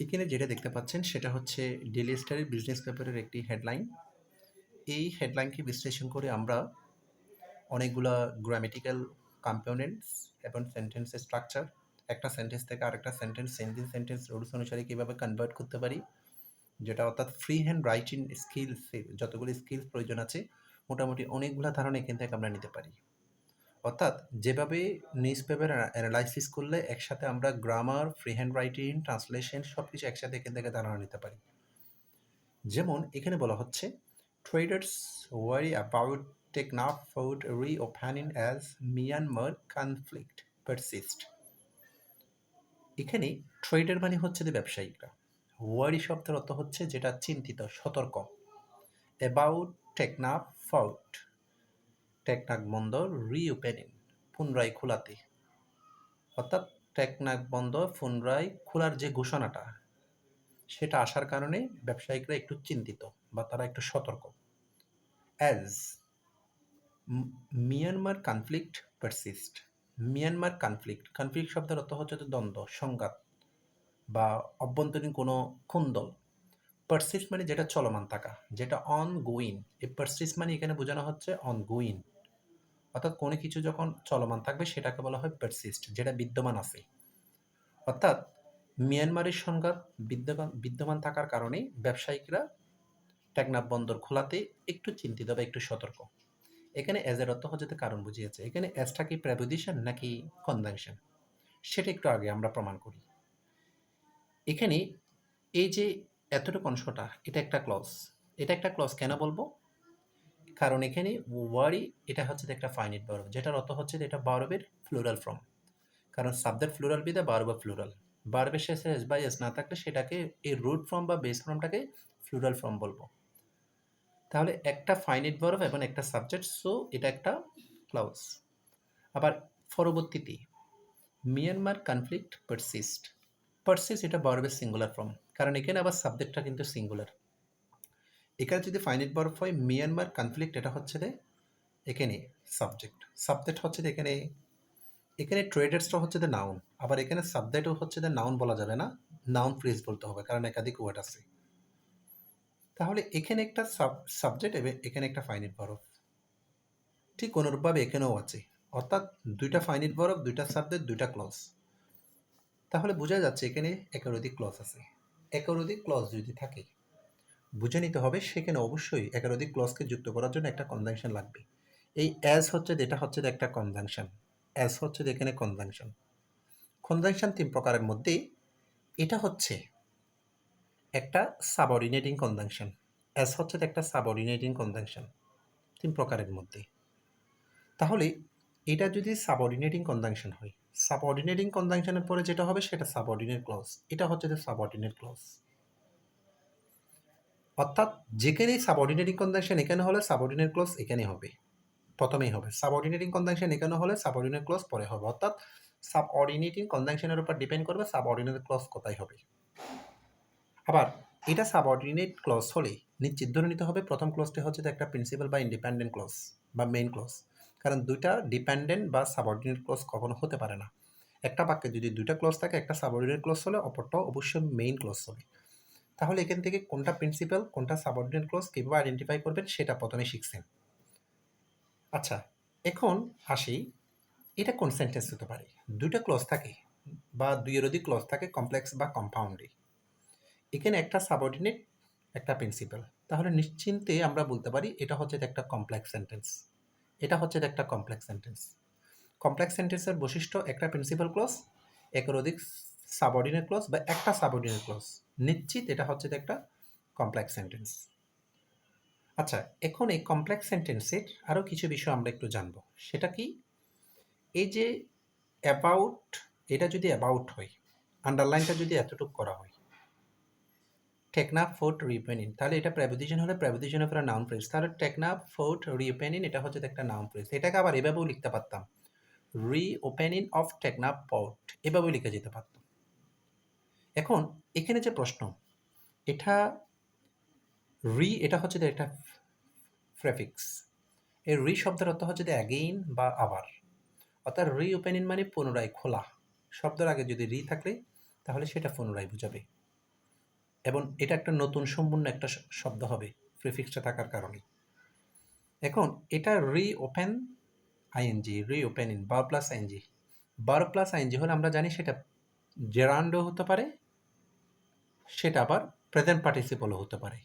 এখানে যেটা দেখতে পাচ্ছেন সেটা হচ্ছে ডেইলি স্টারের বিজনেস পেপারের একটি হেডলাইন। এই হেডলাইনকে বিশ্লেষণ করে আমরা অনেকগুলা গ্রামেটিক্যাল কম্পোনেন্টস এবং সেন্টেন্সের স্ট্রাকচার, একটা সেন্টেন্স থেকে আরেকটা সেন্টেন্স রুলস অনুসারে কীভাবে কনভার্ট করতে পারি, যেটা অর্থাৎ ফ্রি হ্যান্ড রাইটিং স্কিলস, যতগুলি স্কিলস প্রয়োজন আছে মোটামুটি অনেকগুলো ধারণা এখান থেকে আমরা নিতে পারি। অর্থাৎ যেভাবে নিউজ পেপার অ্যানালাইসিস করলে একসাথে আমরা grammar, free hand writing, translation সব কিছু একসাথে এখান থেকে ধারণা নিতে পারি। যেমন এখানে বলা হচ্ছে traders worry about Teknaf port reopening as Myanmar conflict persist. এখানে ট্রেডার মানে হচ্ছে যে ব্যবসায়িকরা, ওয়ারি শব্দের অর্থ হচ্ছে যেটা চিন্তিত, সতর্ক। অ্যাবাউট টেকনাফ পোর্ট, টেকনাফ বন্দর রিওপেনিং পুনরায় খোলাতে, অর্থাৎ টেকনাফ বন্দর পুনরায় খোলার যে ঘোষণাটা সেটা আসার কারণে ব্যবসায়িকরা একটু চিন্তিত বা তারা একটু সতর্ক। As Myanmar conflict persist, Myanmar conflict শব্দের অর্থ হচ্ছে দ্বন্দ্ব, সংঘাত বা অভ্যন্তরীণ কোনো কুন্দল। পারসিস্ট মানে যেটা চলমান থাকা, যেটা অনগোয়িং। এই পারসিস্ট মানে এখানে বোঝানো হচ্ছে অনগোয়িং, অর্থাৎ কোনো কিছু যখন চলমান থাকবে সেটাকে বলা হয় পারসিস্ট, যেটা বিদ্যমান আছে। অর্থাৎ মিয়ানমারের সংঘাত বিদ্যমান থাকার কারণে ব্যবসায়িকরা টেকনাফ বন্দর খোলাতে একটু চিন্তিত বা একটু সতর্ক। এখানে এজের অর্থ হচ্ছে কারণ বুঝিয়েছে। এখানে এজটা কি প্রেপোজিশন নাকি কনজাংশন সেটা একটু আগে আমরা প্রমাণ করি। এখানে এই যে এতটুকু অংশটা, এটা একটা ক্লজ। এটা একটা ক্লজ কেন বলবো? কারণ এখানে ওয়ারি এটা হচ্ছে একটা ফাইনিট ভার্ব, যেটার অর্থ হচ্ছে এটা ভার্বের ফ্লুরাল ফর্ম। কারণ সাবজেক্ট ফ্লুরাল বিদে ভার্ব ফ্লুরাল, ভার্বের শেষে এস বাই এস না থাকলে সেটাকে এই রুট ফর্ম বা বেস ফর্মটাকে ফ্লুরাল ফর্ম বলবো। তাহলে একটা ফাইনিট ভার্ব এবং একটা সাবজেক্ট, সো এটা একটা ক্লজ। আবার পরবর্তীতে মিয়ানমার কনফ্লিক্ট পারসিস্ট, পারসিস্ট এটা ভার্বের সিঙ্গুলার ফর্ম, কারণ এখানে আবার সাবজেক্টটা কিন্তু সিঙ্গুলার। এখানে যদি ফাইনিট ভার্ব হয় মিয়ানমার কনফ্লিক্ট, এটা হচ্ছে যে এখানে সাবজেক্ট হচ্ছে এখানে, এখানে ট্রেডার্সটা হচ্ছে দ্য নাউন। আবার এখানে সাবজেক্টও হচ্ছে দ্য নাউন বলা যাবে না, নাউন ফ্রেজ বলতে হবে, কারণ একাধিক ওয়ার্ড আছে। তাহলে এখানে একটা সাবজেক্ট এবং এখানে একটা ফাইনিট ভার্ব, ঠিক অনুরূপভাবে এখানেও আছে। অর্থাৎ দুইটা ফাইনিট ভার্ব, দুইটা সাবজেক্ট, দুইটা ক্লজ। তাহলে বোঝা যাচ্ছে এখানে একের অধিক ক্লজ আছে। একের অধিক ক্লজ যদি থাকে বুঝে নিতে হবে সেখানে অবশ্যই একের অধিক ক্লজকে যুক্ত করার জন্য একটা কনজাংশন লাগবে। এই অ্যাজ হচ্ছে যেটা হচ্ছে একটা কনজাংশন, অ্যাজ হচ্ছে এখানে কনজাংশন। কনজাংশন তিন প্রকারের মধ্যে এটা হচ্ছে একটা সাবঅর্ডিনেটিং কনজাংশন। অ্যাজ হচ্ছে একটা সাবঅর্ডিনেটিং কনজাংশন তিন প্রকারের মধ্যে। তাহলে এটা যদি সাবঅর্ডিনেটিং কনজাংশন হয়, সাবঅর্ডিনেটিং কনজাংশনের পরে যেটা হবে সেটা সাবঅর্ডিনেট ক্লজ। এটা হচ্ছে যে সাবঅর্ডিনেট ক্লজ। অর্থাৎ যেখানেই সাবঅর্ডিনেটিং কনজাংশন এখানে হলে সাবঅর্ডিনেট ক্লজ এখানে হবে, প্রথমেই হবে। সাবঅর্ডিনেটিং কনজাংশন এখানে হলে সাবঅর্ডিনেট ক্লজ পরে হবে। অর্থাৎ সাবঅর্ডিনেটিং কনজাংশনের উপর ডিপেন্ড করবে সাবঅর্ডিনেট ক্লজ কোথায় হবে। আবার এটা সাবঅর্ডিনেট ক্লজ হলে নিশ্চিত ধরে নিতে হবে প্রথম ক্লজটি হচ্ছে একটা প্রিন্সিপাল বা ইন্ডিপেন্ডেন্ট ক্লজ বা মেইন ক্লজ। কারণ দুইটা ডিপেন্ডেন্ট বা সাবঅর্ডিনেট ক্লজ কখনো হতে পারে না। একটা বাক্যে যদি দুইটা ক্লজ থাকে, একটা সাবঅর্ডিনেট ক্লজ হলে অপরটাও অবশ্যই মেইন ক্লজ হবে। তাহলে এখান থেকে কোনটা প্রিন্সিপাল কোনটা সাবঅর্ডিনেট ক্লজ কীভাবে আইডেন্টিফাই করবেন সেটা প্রথমে শিখছেন। আচ্ছা, এখন আসি এটা কোন সেন্টেন্স হতে পারে। দুইটা ক্লজ থাকে বা দুইয়ের অধিক ক্লজ থাকে, কমপ্লেক্স বা কম্পাউন্ডে। এখানে একটা সাবঅর্ডিনেট একটা প্রিন্সিপাল, তাহলে নিশ্চিন্তে আমরা বলতে পারি এটা হচ্ছে একটা কমপ্লেক্স সেন্টেন্স। এটা হচ্ছে একটা কমপ্লেক্স সেন্টেন্স। কমপ্লেক্স সেন্টেন্সের বৈশিষ্ট্য একটা প্রিন্সিপাল ক্লজ, একের অধিক সাবঅর্ডিনেট ক্লজ বা একটা সাবঅর্ডিনেট ক্লজ। নিশ্চিত এটা হচ্ছে একটা কমপ্লেক্স সেন্টেন্স। আচ্ছা, এখন এই কমপ্লেক্স সেন্টেন্সের আরও কিছু বিষয় আমরা একটু জানব। সেটা কি? এই যে অ্যাবাউট, এটা যদি অ্যাবাউট হয়, আন্ডারলাইনটা যদি এতটুকু করা হয়, টেকনাফ ফোর্ট রিওপেনিং, তাহলে এটা প্রেপোজিশন হলে প্রেপোজিশন অফ নাউন ফ্রেজ। তাহলে টেকনাফ ফোর্ট রিওপেনিং এটা হচ্ছে একটা নাউন ফ্রেজ। এটাকে আবার এভাবেও লিখতে পারতাম, রিওপেনিং অফ টেকনাফ পোর্ট, এভাবেও লিখে যেতে পারত। এখন এখানে যে প্রশ্ন, এটা এটা হচ্ছে একটা প্রেফিক্স। এই শব্দের অর্থ হচ্ছে অ্যাগেইন বা আবার। অর্থাৎ রিওপেনিং মানে পুনরায় খোলা। শব্দের আগে যদি থাকলে তাহলে সেটা পুনরায় বোঝাবে। এবং এটা একটা নতুন সম্পূর্ণ একটা শব্দ হবে প্রিফিক্সটা থাকার কারণে। এখন এটা reopen I N G, reopening verb plus I N G. Verb plus I N G হলে আমরা জানি সেটা জেরান্ডও হতে পারে, সেটা আবার প্রেজেন্ট পার্টিসিপলও হতে পারে।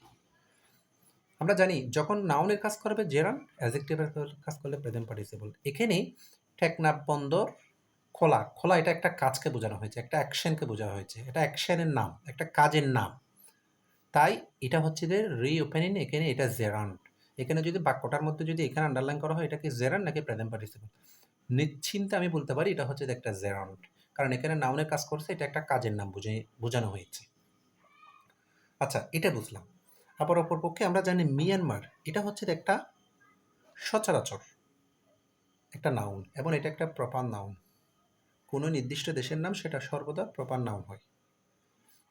আমরা জানি যখন নাউনের কাজ করবে জেরান্ড, অ্যাডজেক্টিভের কাজ করলে প্রেজেন্ট পার্টিসিপল। এখানে টেকনাফ বন্দর খোলা, খোলা এটা একটা কাজকে বোঝানো হয়েছে, একটা অ্যাকশনকে বোঝানো হয়েছে, এটা অ্যাকশনের নাম, একটা কাজের নাম। তাই এটা হচ্ছে যে রিওপেনিং, এখানে এটা জেরান্ড। এখানে যদি বাক্যটার মধ্যে যদি এখানে আন্ডারলাইন করা হয়, এটা কি জেরান্ড নাকি প্রেজেন্ট পার্টিসিপল? নিশ্চিন্তে আমি বলতে পারি এটা হচ্ছে যে একটা জেরান্ড, কারণ এখানে নাউনের কাজ করছে, এটা একটা কাজের নাম বোঝানো হয়েছে। আচ্ছা, এটা বুঝলাম। আবার অপরপক্ষে আমরা জানি মিয়ানমার, এটা হচ্ছে একটা সচরাচর একটা নাউন, এবং এটা একটা প্রপার নাউন। কোনো নির্দিষ্ট দেশের নাম সেটা সর্বদা প্রপার নাউন হয়।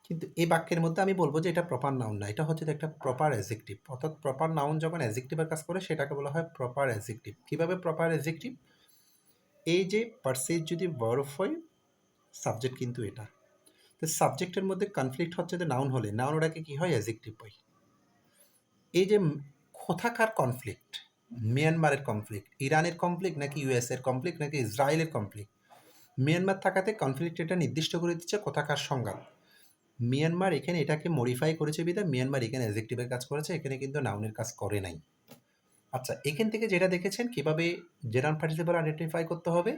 কিন্তু এই বাক্যের মধ্যে আমি বলবো যে এটা প্রপার নাউন না, এটা হচ্ছে একটা প্রপার অ্যাডজেক্টিভ। অর্থাৎ প্রপার নাউন যখন অ্যাডজেক্টিভের কাজ করে সেটাকে বলা হয় প্রপার অ্যাডজেক্টিভ। কীভাবে প্রপার অ্যাডজেক্টিভ? এই যে পারসেজ যদি ভার্ব হয়, সাবজেক্ট কিন্তু এটা, তো সাবজেক্টের মধ্যে কনফ্লিক্ট হচ্ছে যে নাউন হলে, নাউন ওটাকে কী হয়? অ্যাডজেক্টিভ হয়। এই যে কোথাকার কনফ্লিক্ট, মিয়ানমারের কনফ্লিক্ট, ইরানের কনফ্লিক্ট নাকি ইউএসের কনফ্লিক্ট নাকি ইসরায়েলের কনফ্লিক্ট, মিয়ানমার থাকাতে কনফ্লিক্ট এটা নির্দিষ্ট করে দিচ্ছে কোথাকার সংজ্ঞা। মিয়ানমার এখানে এটাকে মডিফাই করেছে বিধায় মিয়ানমার এখানে অ্যাডজেক্টিভের কাজ করেছে, এখানে কিন্তু নাউনের কাজ করে নাই। আচ্ছা, এখান থেকে যেটা দেখেছেন কিভাবে জেনারেল পার্টিসিপল আইডেন্টিফাই করতে হবে,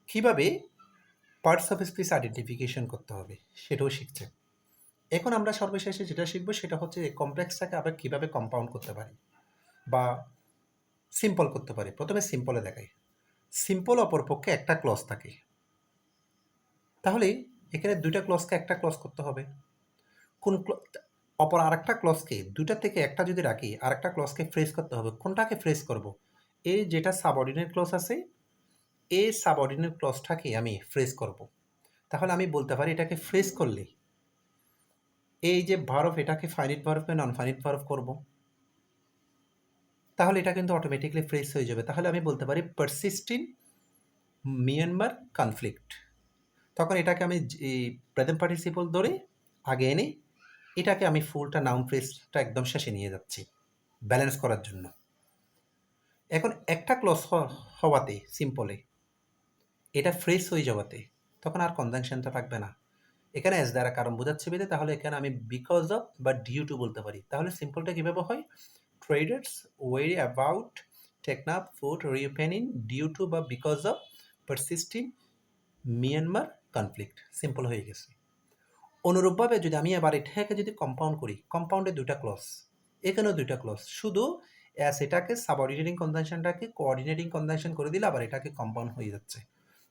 কিভাবে পার্টস অফ স্পিচ আইডেন্টিফিকেশন করতে হবে, সেটাও শিখছেন। এখন আমরা সর্বশেষে যেটা শিখবো সেটা হচ্ছে কমপ্লেক্সটাকে আবার কীভাবে কম্পাউন্ড করতে পারি বা সিম্পল করতে পারি। প্রথমে সিম্পলে দেখাই। সিম্পল অপরপক্ষে একটা ক্লজ থাকে, তাহলে এখানে দুইটা ক্লজকে একটা ক্লজ করতে হবে। কোন অপর আরেকটা ক্লজকে দুইটা থেকে একটা যদি রাখি, আরেকটা ক্লজকে ফ্রেজ করতে হবে। কোনটাকে ফ্রেজ করব? এই যেটা সাবঅর্ডিনেট ক্লজ আছে, এই সাবঅর্ডিনেট ক্লজটাকে আমি ফ্রেজ করব। তাহলে আমি বলতে পারি এটাকে ফ্রেজ করলে এই যে ভার্ব, এটাকে ফাইনিট ভার্বকে নন ফাইনিট ভার্ব করব, তাহলে এটা কিন্তু অটোমেটিকলি ফ্রেজ হয়ে যাবে। তাহলে আমি বলতে পারি পারসিস্টিং মিয়ানমার কনফ্লিক্ট। তখন এটাকে আমি এই প্রেজেন্ট পার্টিসিপল ধরে আগে এনে এটাকে আমি ফুলটা নাউন ফ্রেজটা একদম শেষে নিয়ে যাচ্ছি ব্যালেন্স করার জন্য। এখন একটা ক্লজ হওয়াতে সিম্পলে এটা ফ্রেজ হয়ে যাওয়াতে তখন আর কনজাংশনটা থাকবে না। এখানে এস দ্বারা কারণ বোঝাচ্ছে বেঁধে, তাহলে এখানে আমি বিকজ অফ বা ডিউ টু বলতে পারি। তাহলে সিম্পলটা কীভাবে হয়? Traders worry about Teknaf food reopening due to বা because of persisting Myanmar conflict. Simple হয়ে গেছে। অনুরূপভাবে যদি আমি আবার এটাকে যদি কম্পাউন্ড করি, কম্পাউন্ডে দুইটা ক্লজ, এখানেও দুইটা ক্লজ, শুধু এটাকে সাবঅর্ডিনেটিং কনজাংশনটাকে কোঅর্ডিনেটিং কনজাংশন করে দিলে আবার এটাকে কম্পাউন্ড হয়ে যাচ্ছে।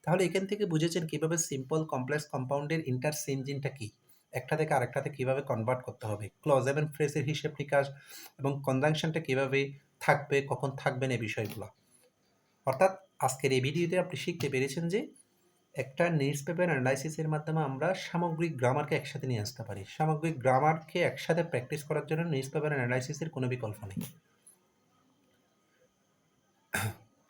তাহলে এখান থেকে বুঝেছেন কীভাবে সিম্পল কমপ্লেক্স কম্পাউন্ডের ইন্টারচেঞ্জিংটা কী, একটা থেকে আরেকটাতে কীভাবে কনভার্ট করতে হবে, ক্লজ এবং ফ্রেজের হিসেব নিকাশ এবং কনজাংশনটা কীভাবে থাকবে কখন থাকবে না, এই বিষয়গুলো। অর্থাৎ আজকের এই ভিডিওতে আপনি শিখতে পেরেছেন যে একটা নিউজ পেপার অ্যানালাইসিসের মাধ্যমে আমরা সামগ্রিক গ্রামারকে একসাথে নিয়ে আসতে পারি। সামগ্রিক গ্রামারকে একসাথে প্র্যাকটিস করার জন্য নিউজ পেপার অ্যানালাইসিসের কোনো বিকল্প নেই।